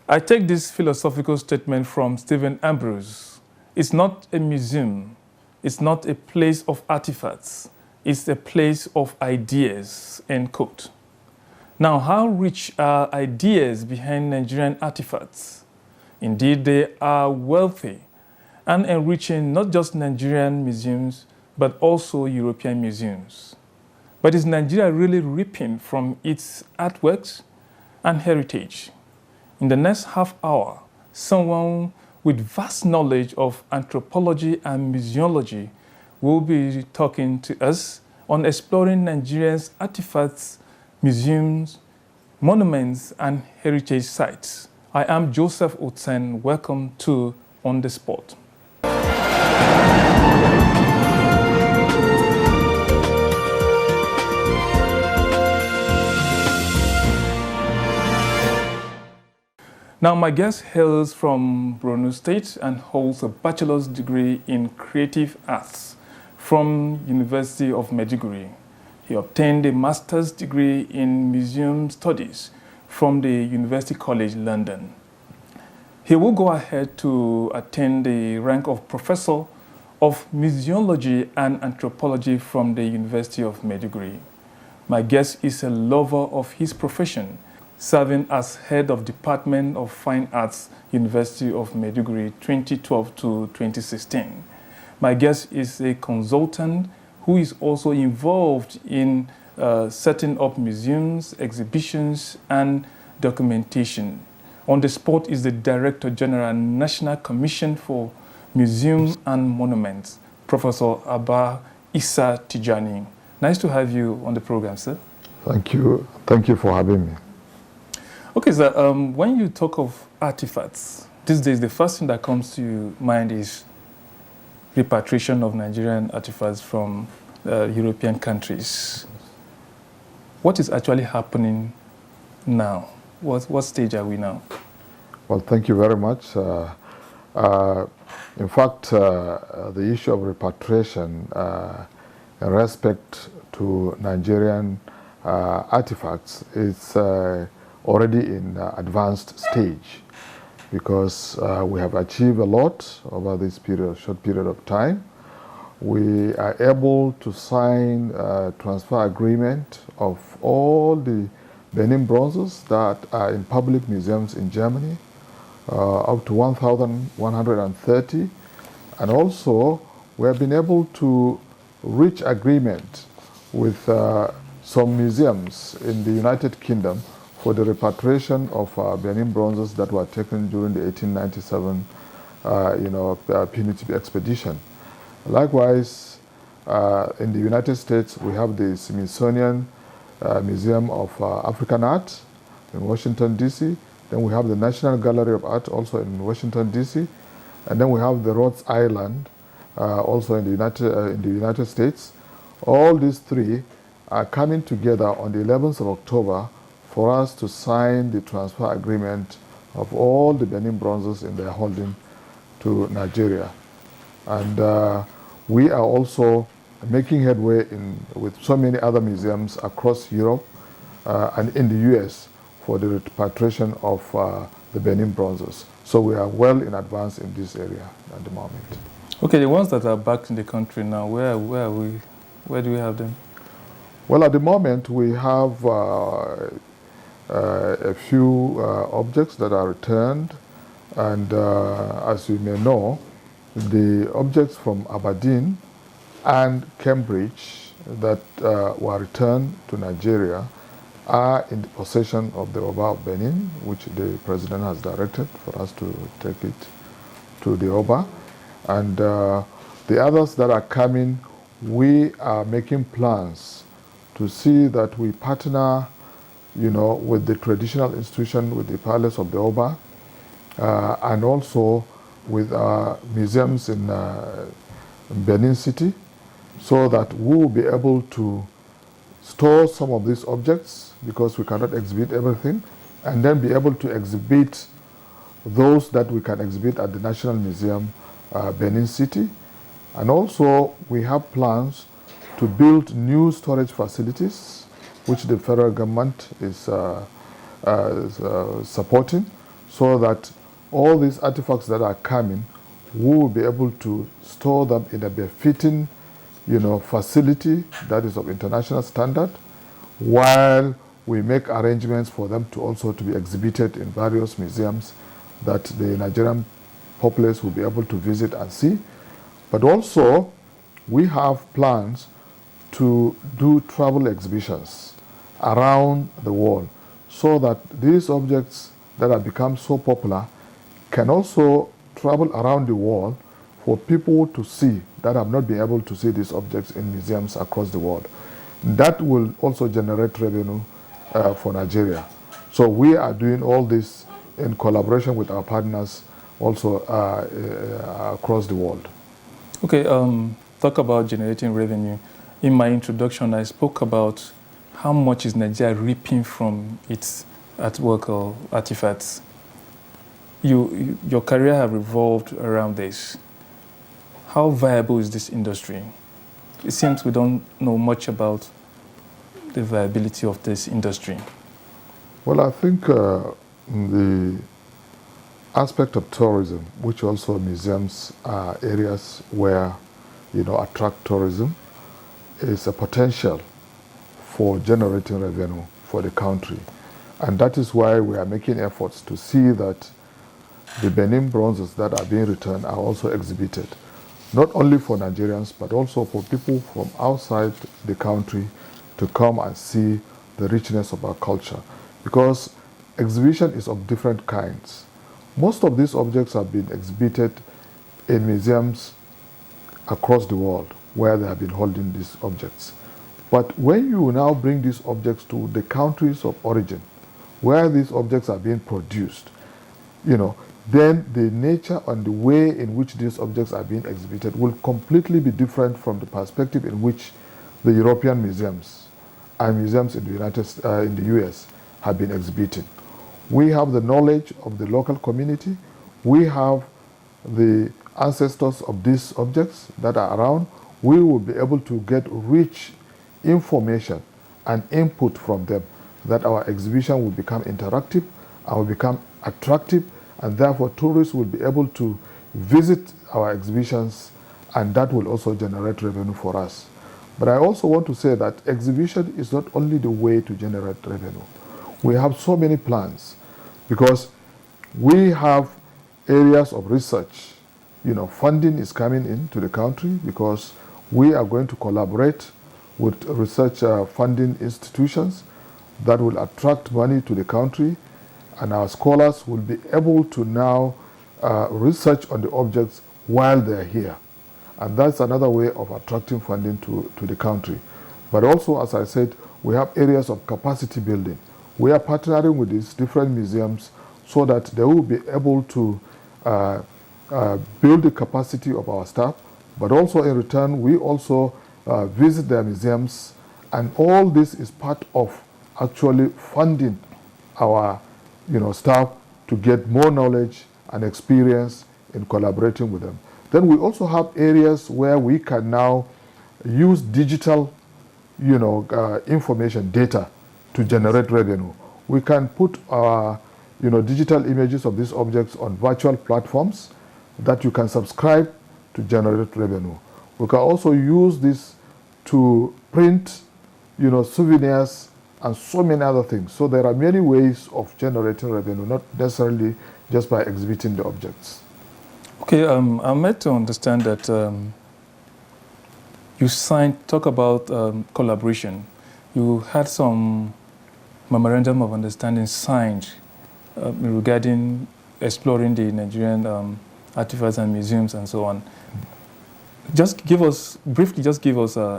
I take this philosophical statement from Stephen Ambrose. It's not a museum. It's not a place of artifacts. It's a place of ideas, end quote. Now, how rich are ideas behind Nigerian artifacts? Indeed, they are wealthy and enriching not just Nigerian museums, but also European museums. But is Nigeria really reaping from its artworks and heritage? In the next half hour, someone with vast knowledge of anthropology and museology will be talking to us on exploring Nigeria's artifacts, museums, monuments, and heritage sites. I am Joseph Otsen. Welcome to On the Spot. Now, my guest hails from Borno State and holds a bachelor's degree in creative arts from University of Maiduguri. He obtained a master's degree in museum studies from the University College London. He will go ahead to attain the rank of Professor of Museology and Anthropology from the University of Maiduguri. My guest is a lover of his profession, serving as head of Department of Fine Arts, University of Maiduguri, 2012 to 2016. My guest is a consultant who is also involved in setting up museums, exhibitions, and documentation. On the spot is the Director General, National Commission for Museums and Monuments, Professor Abba Isa Tijjani. Nice to have you on the program, sir. Thank you. Thank you for having me. Okay, sir, when you talk of artifacts, these days the first thing that comes to your mind is repatriation of Nigerian artifacts from European countries. What is actually happening now? What stage are we now? Well, thank you very much. In fact, the issue of repatriation in respect to Nigerian artifacts is already in advanced stage, because we have achieved a lot over this short period of time. We are able to sign a transfer agreement of all the Benin bronzes that are in public museums in Germany, up to 1,130. And also, we have been able to reach agreement with some museums in the United Kingdom for the repatriation of Benin bronzes that were taken during the 1897 punitive expedition. Likewise, in the United States, we have the Smithsonian Museum of African Art in Washington, D.C. Then we have the National Gallery of Art also in Washington, D.C. And then we have the Rhodes Island also in the United States. All these three are coming together on the 11th of October for us to sign the transfer agreement of all the Benin bronzes in their holding to Nigeria. And we are also making headway with so many other museums across Europe and in the US for the repatriation of the Benin bronzes. So we are well in advance in this area at the moment. Okay, the ones that are back in the country now, where are we? Where do we have them? Well, at the moment we have a few objects that are returned, and as you may know, the objects from Aberdeen and Cambridge that were returned to Nigeria are in the possession of the Oba of Benin, which the President has directed for us to take it to the Oba. And the others that are coming, we are making plans to see that we partner, with the traditional institution, with the Palace of the Oba, and also with museums in Benin City, so that we will be able to store some of these objects, because we cannot exhibit everything, and then be able to exhibit those that we can exhibit at the National Museum, Benin City. And also we have plans to build new storage facilities, which the federal government is supporting, so that all these artifacts that are coming, we will be able to store them in a befitting, facility that is of international standard, while we make arrangements for them to also to be exhibited in various museums that the Nigerian populace will be able to visit and see. But also, we have plans to do travel exhibitions around the world so that these objects that have become so popular can also travel around the world for people to see that have not been able to see these objects in museums across the world. That will also generate revenue for Nigeria. So we are doing all this in collaboration with our partners also across the world. Okay, talk about generating revenue. In my introduction, I spoke about how much is Nigeria reaping from its artwork or artifacts. Your career have revolved around this. How viable is this industry? It seems we don't know much about the viability of this industry. Well, I think the aspect of tourism, which also museums are areas where, attract tourism, is a potential for generating revenue for the country. And that is why we are making efforts to see that the Benin bronzes that are being returned are also exhibited, not only for Nigerians, but also for people from outside the country to come and see the richness of our culture. Because exhibition is of different kinds. Most of these objects have been exhibited in museums across the world where they have been holding these objects. But when you now bring these objects to the countries of origin, where these objects are being produced, then the nature and the way in which these objects are being exhibited will completely be different from the perspective in which the European museums and museums in the US have been exhibiting. We have the knowledge of the local community. We have the ancestors of these objects that are around. We will be able to get rich information and input from them, that our exhibition will become interactive and will become attractive, and therefore tourists will be able to visit our exhibitions, and that will also generate revenue for us. But I also want to say that exhibition is not only the way to generate revenue. We have so many plans because we have areas of research. Funding is coming into the country because we are going to collaborate with research funding institutions that will attract money to the country, and our scholars will be able to now research on the objects while they're here. And that's another way of attracting funding to the country. But also, as I said, we have areas of capacity building. We are partnering with these different museums so that they will be able to build the capacity of our staff, but also in return, we also visit their museums, and all this is part of actually funding our staff to get more knowledge and experience in collaborating with them. Then we also have areas where we can now use digital information data to generate revenue. We can put our digital images of these objects on virtual platforms that you can subscribe to generate revenue. We can also use this to print souvenirs and so many other things. So there are many ways of generating revenue, not necessarily just by exhibiting the objects. Okay, I'm meant to understand that you talk about collaboration. You had some memorandum of understanding signed regarding exploring the Nigerian artifacts and museums and so on. Just give us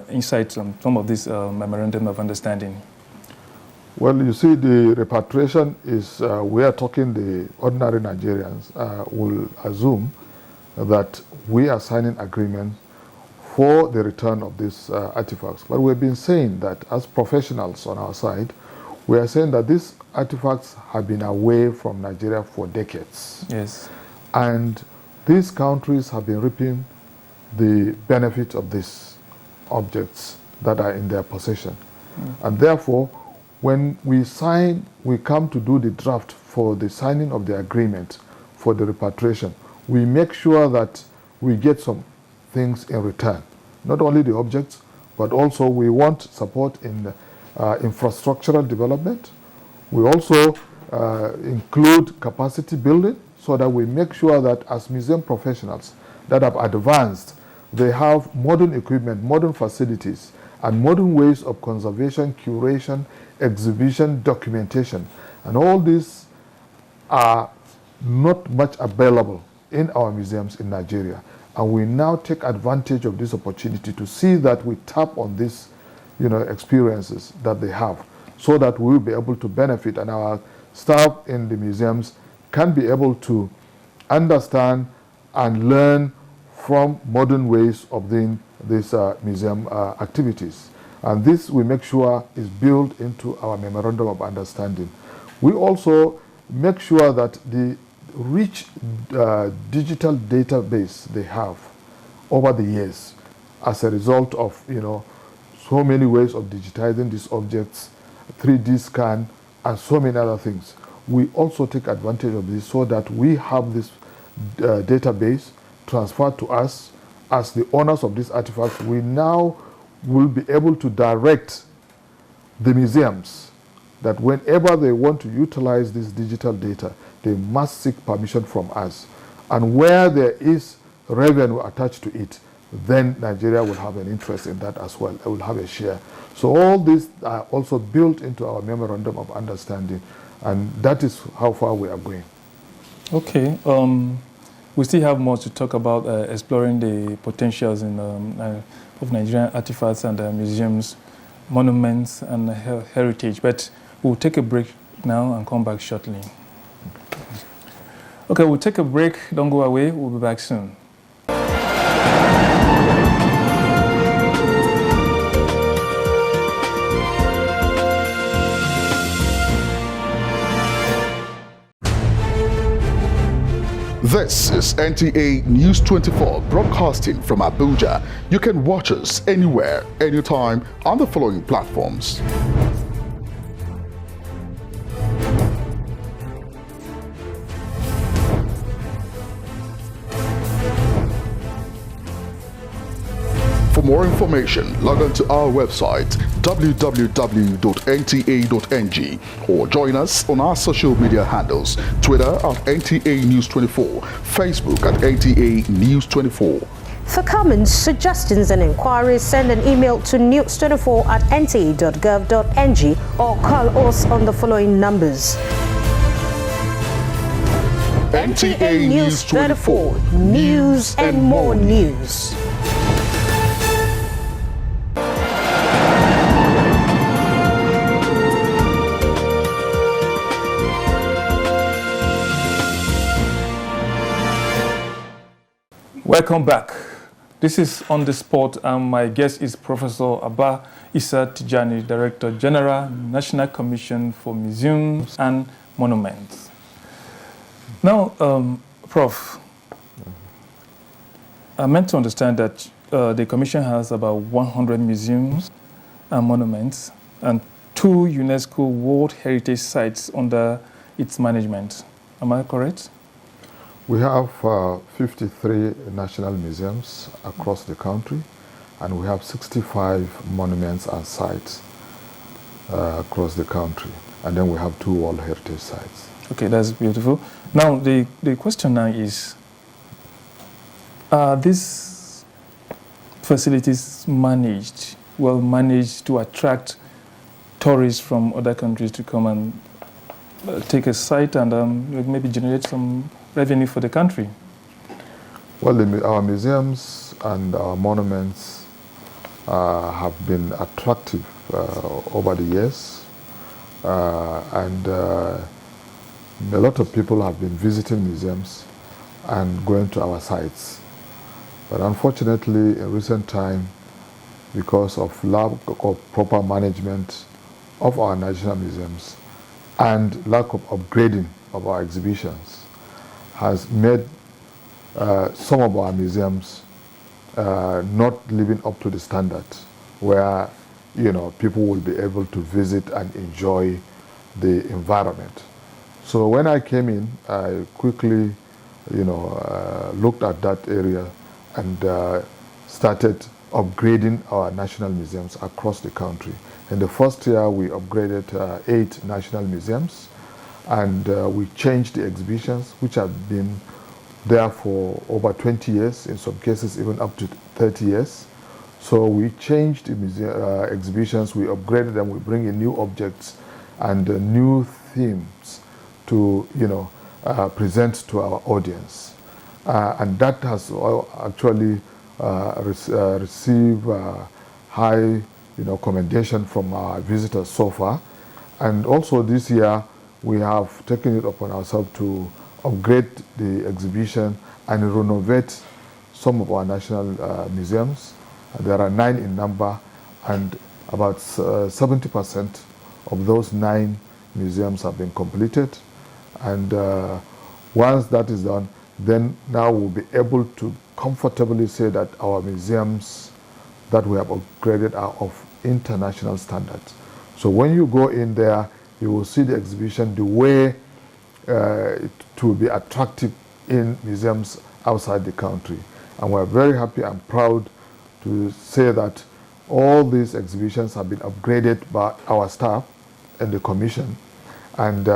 insights on some of this memorandum of understanding. Well, you see, the repatriation is, we are talking the ordinary Nigerians will assume that we are signing agreement for the return of these artifacts. But we've been saying that as professionals on our side, we are saying that these artifacts have been away from Nigeria for decades. Yes. And these countries have been reaping the benefit of these objects that are in their possession. And therefore, when we come to do the draft for the signing of the agreement for the repatriation, we make sure that we get some things in return. Not only the objects, but also we want support in infrastructural development. We also include capacity building so that we make sure that as museum professionals that have advanced, they have modern equipment, modern facilities, and modern ways of conservation, curation, exhibition, documentation. And all these are not much available in our museums in Nigeria. And we now take advantage of this opportunity to see that we tap on these experiences that they have so that we will be able to benefit, and our staff in the museums can be able to understand and learn from modern ways of doing these museum activities. And this we make sure is built into our memorandum of understanding. We also make sure that the rich digital database they have over the years as a result of so many ways of digitizing these objects, 3D scan, and so many other things. We also take advantage of this so that we have this database transferred to us as the owners of these artifacts. We now will be able to direct the museums that whenever they want to utilize this digital data, they must seek permission from us. And where there is revenue attached to it, then Nigeria will have an interest in that as well. It will have a share. So all these are also built into our memorandum of understanding, and that is how far we are going. Okay. We still have more to talk about exploring the potentials of Nigerian artifacts and museums, monuments, and heritage. But we'll take a break now and come back shortly. Okay, we'll take a break. Don't go away. We'll be back soon. This is NTA News 24 broadcasting from Abuja. You can watch us anywhere, anytime on the following platforms. For more information, log on to our website www.nta.ng or join us on our social media handles: Twitter at NTA News 24, Facebook at NTA News 24. For comments, suggestions and inquiries, send an email to news24@nta.gov.ng or call us on the following numbers. NTA News 24, news and more news. Welcome back. This is On the Spot, and my guest is Professor Abba Isa Tijjani, Director General, National Commission for Museums and Monuments. Now, Prof, I'm meant to understand that the Commission has about 100 museums and monuments and 2 UNESCO World Heritage Sites under its management. Am I correct? We have 53 national museums across the country, and we have 65 monuments and sites across the country. And then we have 2 World Heritage Sites. Okay, that's beautiful. Now, the question now is, are these facilities well managed to attract tourists from other countries to come and take a site and maybe generate some revenue for the country? Well, our museums and our monuments have been attractive over the years, and a lot of people have been visiting museums and going to our sites. But unfortunately, in recent time, because of lack of proper management of our national museums and lack of upgrading of our exhibitions, has made some of our museums not living up to the standard, where people will be able to visit and enjoy the environment. So when I came in, I quickly, looked at that area and started upgrading our national museums across the country. In the first year, we upgraded 8 national museums, and we changed the exhibitions, which have been there for over 20 years, in some cases even up to 30 years. So we changed the exhibitions, we upgraded them, we bring in new objects and new themes to, present to our audience. And that has actually received high, commendation from our visitors so far. And also this year, we have taken it upon ourselves to upgrade the exhibition and renovate some of our national museums. There are 9 in number, and about 70% of those 9 museums have been completed. And once that is done, then now we'll be able to comfortably say that our museums that we have upgraded are of international standards. So when you go in there, you will see the exhibition the way to be attractive in museums outside the country. And we're very happy and proud to say that all these exhibitions have been upgraded by our staff and the commission. And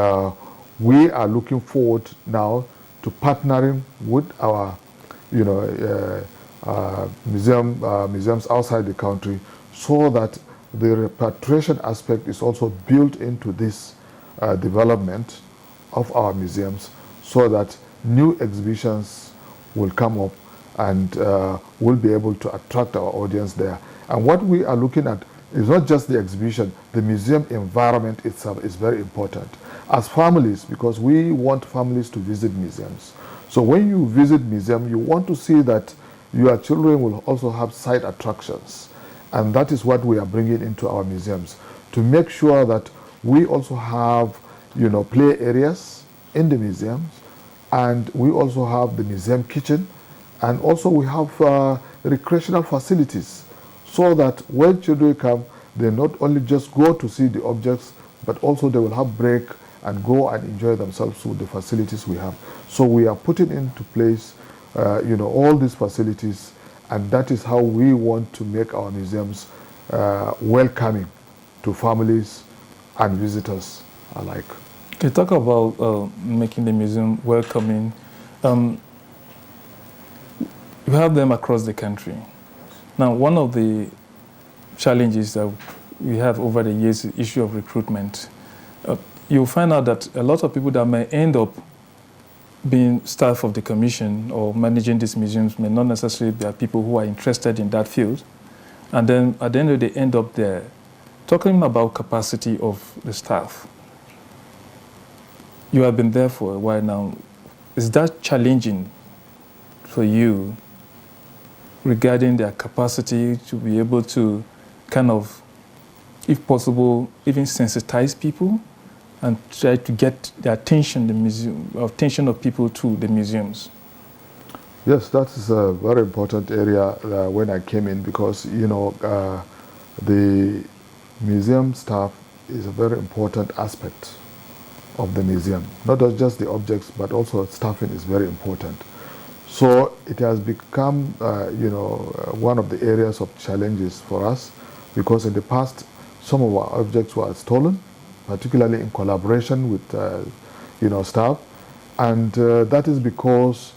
we are looking forward now to partnering with our museums outside the country, so that the repatriation aspect is also built into this development of our museums, so that new exhibitions will come up and we'll be able to attract our audience there. And what we are looking at is not just the exhibition, the museum environment itself is very important. As families, because we want families to visit museums. So when you visit museum, you want to see that your children will also have side attractions. And that is what we are bringing into our museums, to make sure that we also have, play areas in the museums, and we also have the museum kitchen, and also we have recreational facilities, so that when children come, they not only just go to see the objects, but also they will have break and go and enjoy themselves with the facilities we have. So we are putting into place, all these facilities, and that is how we want to make our museums welcoming to families and visitors alike. Okay, talk about making the museum welcoming. You have them across the country. Now, one of the challenges that we have over the years is the issue of recruitment. You'll find out that a lot of people that may end up being staff of the commission or managing these museums may not necessarily be people who are interested in that field. And then at the end of the day, they end up there. Talking about capacity of the staff. You have been there for a while now. Is that challenging for you regarding their capacity to be able to kind of, if possible, even sensitize people and try to get the attention of people to the museums? Yes, that is a very important area when I came in, because, the museum staff is a very important aspect of the museum. Not just the objects, but also staffing is very important. So it has become, one of the areas of challenges for us, because in the past, some of our objects were stolen, particularly in collaboration with, staff. And that is because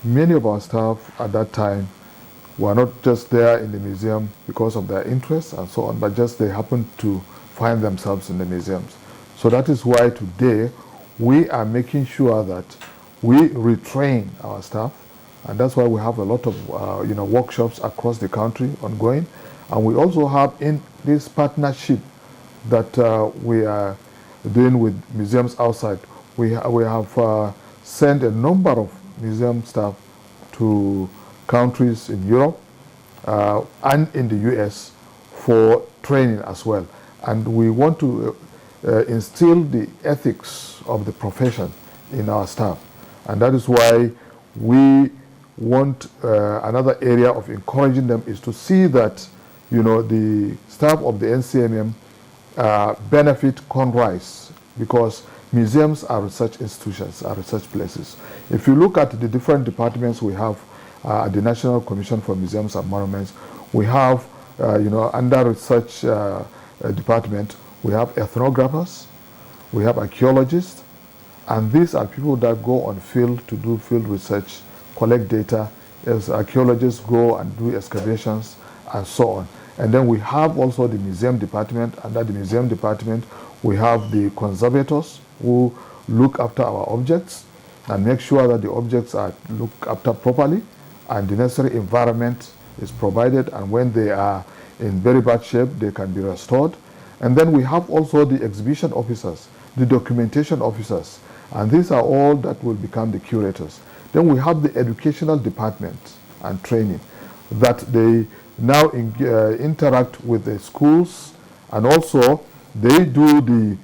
many of our staff at that time were not just there in the museum because of their interests and so on, but just they happened to find themselves in the museums. So that is why today we are making sure that we retrain our staff, and that's why we have a lot of workshops across the country ongoing. And we also have in this partnership that we are doing with museums outside. We have sent a number of museum staff to countries in Europe and in the US for training as well. And we want to instill the ethics of the profession in our staff. And that is why we want another area of encouraging them is to see that the staff of the NCMM benefit Conrise, because museums are research institutions, are research places. If you look at the different departments we have at the National Commission for Museums and Monuments, we have, under research department, we have ethnographers, we have archaeologists, and these are people that go on field to do field research, collect data, as archaeologists go and do excavations, and so on. And then we have also the museum department. Under the museum department, we have the conservators who look after our objects and make sure that the objects are looked after properly and the necessary environment is provided, and when they are in very bad shape, they can be restored. And then we have also the exhibition officers, the documentation officers, and these are all that will become the curators. Then we have the educational department and training, that they now interact with the schools, and also they do the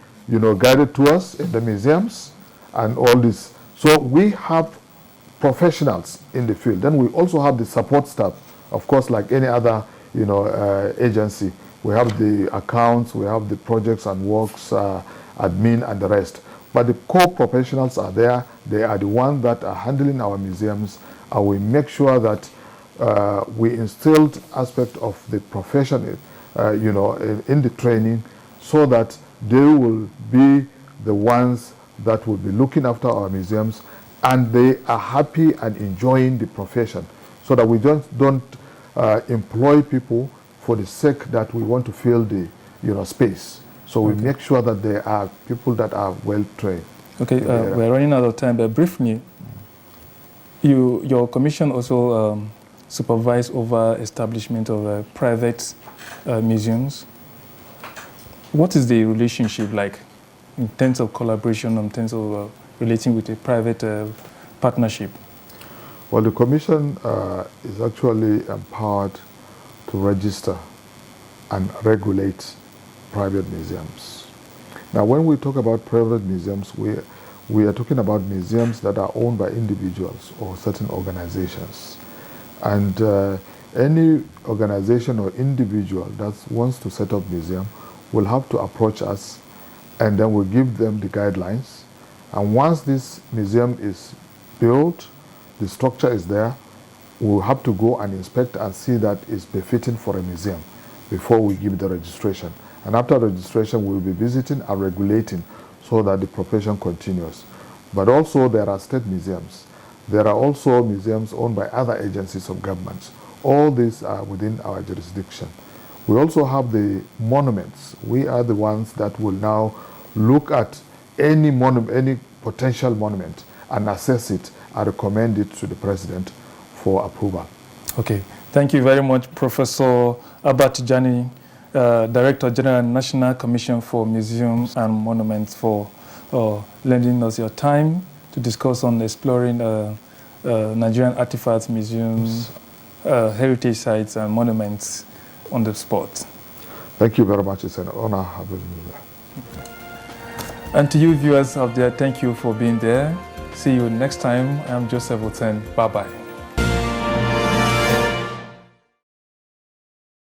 guided tours in the museums and all this. So we have professionals in the field. Then we also have the support staff, of course, like any other agency. We have the accounts, we have the projects and works, admin and the rest. But the core professionals are there. They are the ones that are handling our museums, and we make sure that we instilled aspect of the profession, in the training, so that they will be the ones that will be looking after our museums, and they are happy and enjoying the profession, so that we don't employ people for the sake that we want to fill the space. So we make sure that they are people that are well trained. Okay, we're running out of time, but briefly, your commission also supervise over establishment of private museums. What is the relationship like in terms of collaboration, in terms of relating with a private partnership? Well, the commission is actually empowered to register and regulate private museums. Now, when we talk about private museums, we are talking about museums that are owned by individuals or certain organizations. And any organization or individual that wants to set up a museum will have to approach us, and then we'll give them the guidelines. And once this museum is built, the structure is there, we'll have to go and inspect and see that it's befitting for a museum before we give the registration. And after registration, we'll be visiting and regulating so that the profession continues. But also there are state museums. There are also museums owned by other agencies of governments. All these are within our jurisdiction. We also have the monuments. We are the ones that will now look at any potential monument and assess it and recommend it to the president for approval. Okay. Thank you very much, Professor Abba Tijjani, Director General, National Commission for Museums and Monuments, for lending us your time to discuss on exploring Nigerian artifacts, museums, heritage sites and monuments on the spot. Thank you very much. It's an honor having you there. And to you viewers out there, thank you for being there. See you next time. I'm Joseph Oten. Bye-bye.